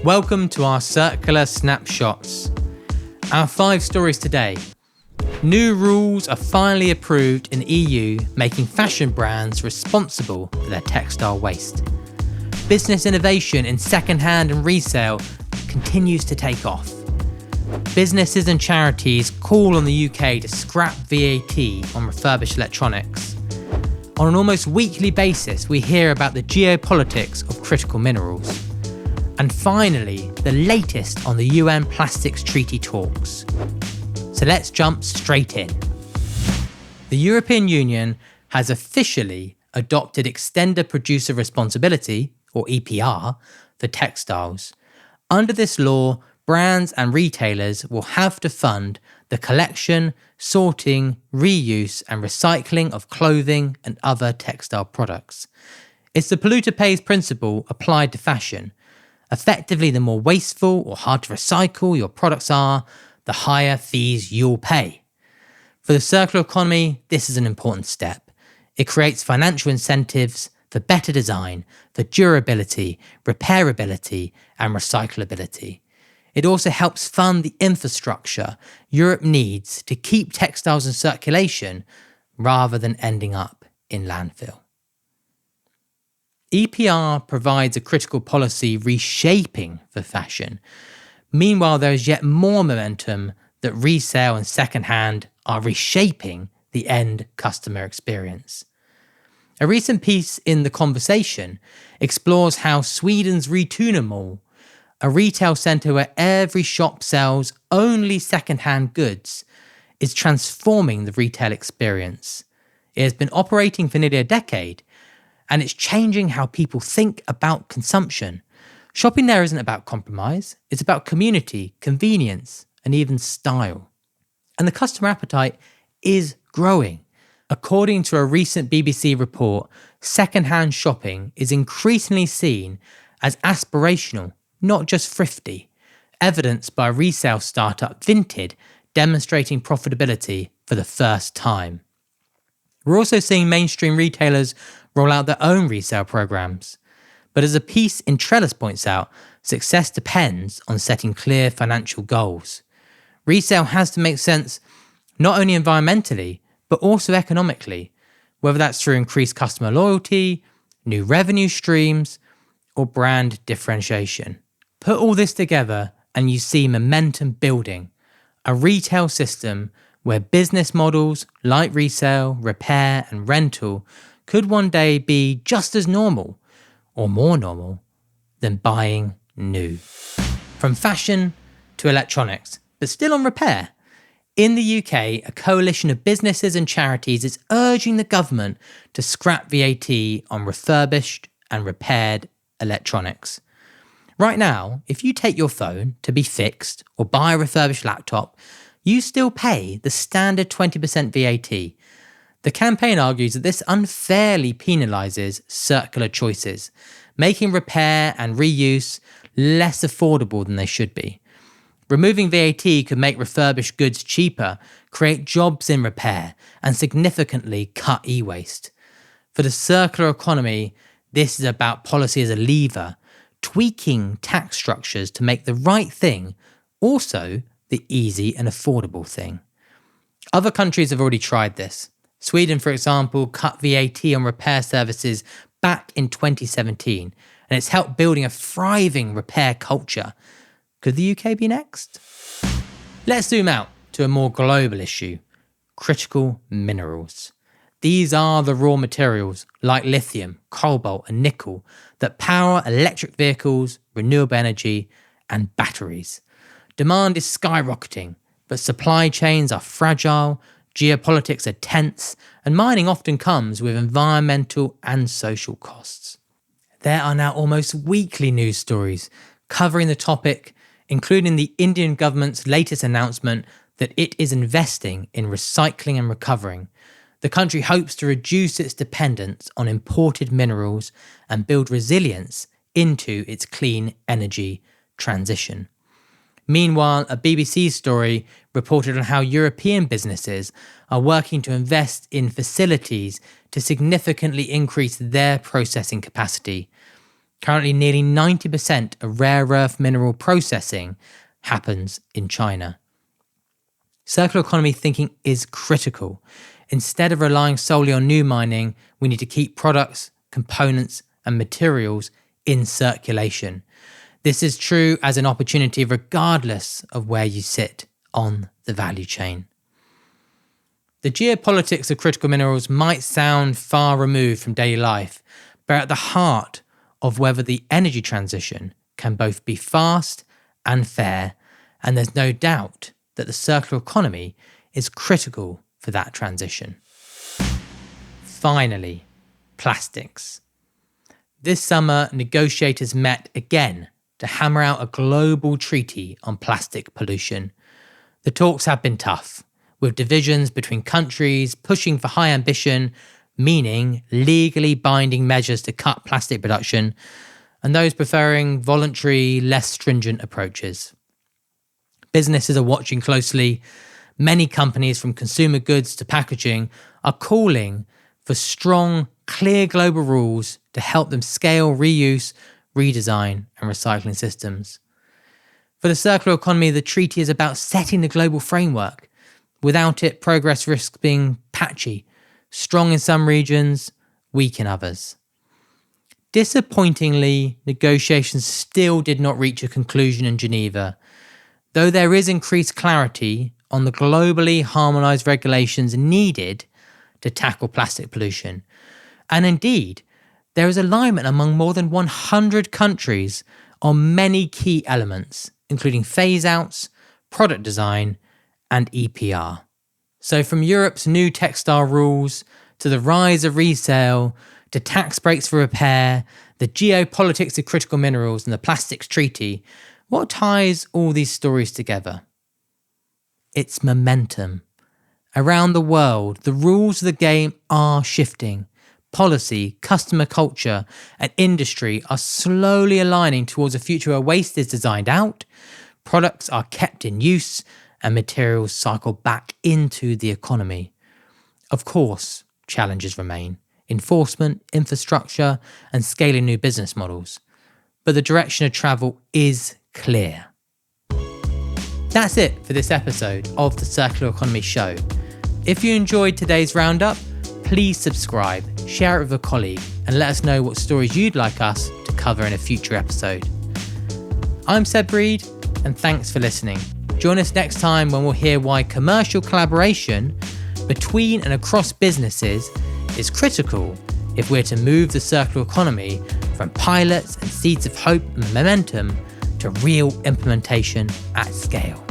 Welcome to our circular snapshots. Our 5 stories today. New rules are finally approved in the EU, making fashion brands responsible for their textile waste. Business innovation in second-hand and resale continues to take off. Businesses and charities call on the UK to scrap VAT on refurbished electronics. On an almost weekly basis, we hear about the geopolitics of critical minerals. And finally, the latest on the UN Plastics Treaty talks. So let's jump straight in. The European Union has officially adopted Extended Producer Responsibility, or EPR, for textiles. Under this law, brands and retailers will have to fund the collection, sorting, reuse and recycling of clothing and other textile products. It's the polluter pays principle applied to fashion. Effectively, the more wasteful or hard to recycle your products are, the higher fees you'll pay. For the circular economy, this is an important step. It creates financial incentives for better design, for durability, repairability and recyclability. It also helps fund the infrastructure Europe needs to keep textiles in circulation rather than ending up in landfill. EPR provides a critical policy reshaping for fashion. Meanwhile, there is yet more momentum that resale and second-hand are reshaping the end customer experience. A recent piece in The Conversation explores how Sweden's Retuna Mall, a retail centre where every shop sells only second-hand goods, is transforming the retail experience. It has been operating for nearly a decade, and it's changing how people think about consumption. Shopping there isn't about compromise, it's about community, convenience, and even style. And the customer appetite is growing. According to a recent BBC report, second-hand shopping is increasingly seen as aspirational, not just thrifty, evidenced by resale startup Vinted demonstrating profitability for the first time. We're also seeing mainstream retailers roll out their own resale programs. But as a piece in Trellis points out, success depends on setting clear financial goals. Resale has to make sense not only environmentally, but also economically, whether that's through increased customer loyalty, new revenue streams, or brand differentiation. Put all this together and you see momentum building, a retail system where business models like resale, repair and rental could one day be just as normal or more normal than buying new. From fashion to electronics, but still on repair. In the UK, a coalition of businesses and charities is urging the government to scrap VAT on refurbished and repaired electronics. Right now, if you take your phone to be fixed or buy a refurbished laptop, you still pay the standard 20% VAT. The campaign argues that this unfairly penalises circular choices, making repair and reuse less affordable than they should be. Removing VAT could make refurbished goods cheaper, create jobs in repair, and significantly cut e-waste. For the circular economy, this is about policy as a lever, tweaking tax structures to make the right thing also the easy and affordable thing. Other countries have already tried this. Sweden, for example, cut VAT on repair services back in 2017, and it's helped building a thriving repair culture. Could the UK be next? Let's zoom out to a more global issue, critical minerals. These are the raw materials like lithium, cobalt and nickel that power electric vehicles, renewable energy and batteries. Demand is skyrocketing, but supply chains are fragile, geopolitics are tense, and mining often comes with environmental and social costs. There are now almost weekly news stories covering the topic, including the Indian government's latest announcement that it is investing in recycling and recovering. The country hopes to reduce its dependence on imported minerals and build resilience into its clean energy transition. Meanwhile, a BBC story reported on how European businesses are working to invest in facilities to significantly increase their processing capacity. Currently, nearly 90% of rare earth mineral processing happens in China. Circular economy thinking is critical. Instead of relying solely on new mining, we need to keep products, components, and materials in circulation. This is true as an opportunity regardless of where you sit on the value chain. The geopolitics of critical minerals might sound far removed from daily life, but at the heart of whether the energy transition can both be fast and fair, and there's no doubt that the circular economy is critical for that transition. Finally, plastics. This summer, negotiators met again to hammer out a global treaty on plastic pollution. The talks have been tough, with divisions between countries pushing for high ambition, meaning legally binding measures to cut plastic production, and those preferring voluntary, less stringent approaches. Businesses are watching closely. Many companies, from consumer goods to packaging, are calling for strong, clear global rules to help them scale reuse, redesign, and recycling systems. For the circular economy, the treaty is about setting the global framework. Without it, progress risks being patchy, strong in some regions, weak in others. Disappointingly, negotiations still did not reach a conclusion in Geneva, though there is increased clarity on the globally harmonised regulations needed to tackle plastic pollution. And indeed, there is alignment among more than 100 countries on many key elements, including phase-outs, product design, and EPR. So from Europe's new textile rules, to the rise of resale, to tax breaks for repair, the geopolitics of critical minerals and the plastics treaty, what ties all these stories together? It's momentum. Around the world, the rules of the game are shifting. Policy, customer culture, and industry are slowly aligning towards a future where waste is designed out, products are kept in use, and materials cycle back into the economy. Of course, challenges remain: enforcement, infrastructure, and scaling new business models. But the direction of travel is clear. That's it for this episode of the Circular Economy Show. If you enjoyed today's roundup, please subscribe, share it with a colleague, and let us know what stories you'd like us to cover in a future episode. I'm Seb Reed, and thanks for listening. Join us next time when we'll hear why commercial collaboration between and across businesses is critical if we're to move the circular economy from pilots and seeds of hope and momentum to real implementation at scale.